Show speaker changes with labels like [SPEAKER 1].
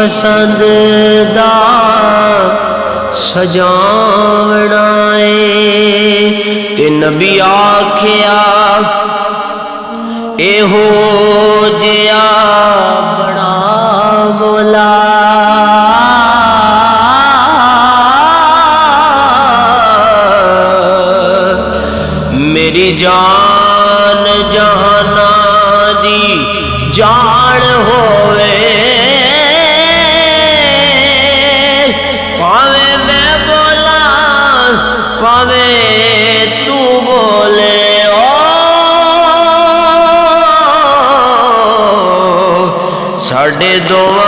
[SPEAKER 1] पसंद दा सजावना ते नबी आखिया एहो जिया बड़ा बोला मेरी जान जहाना दी जान होवे पावे मैं बोला पावे तू बोले साढ़े दोवां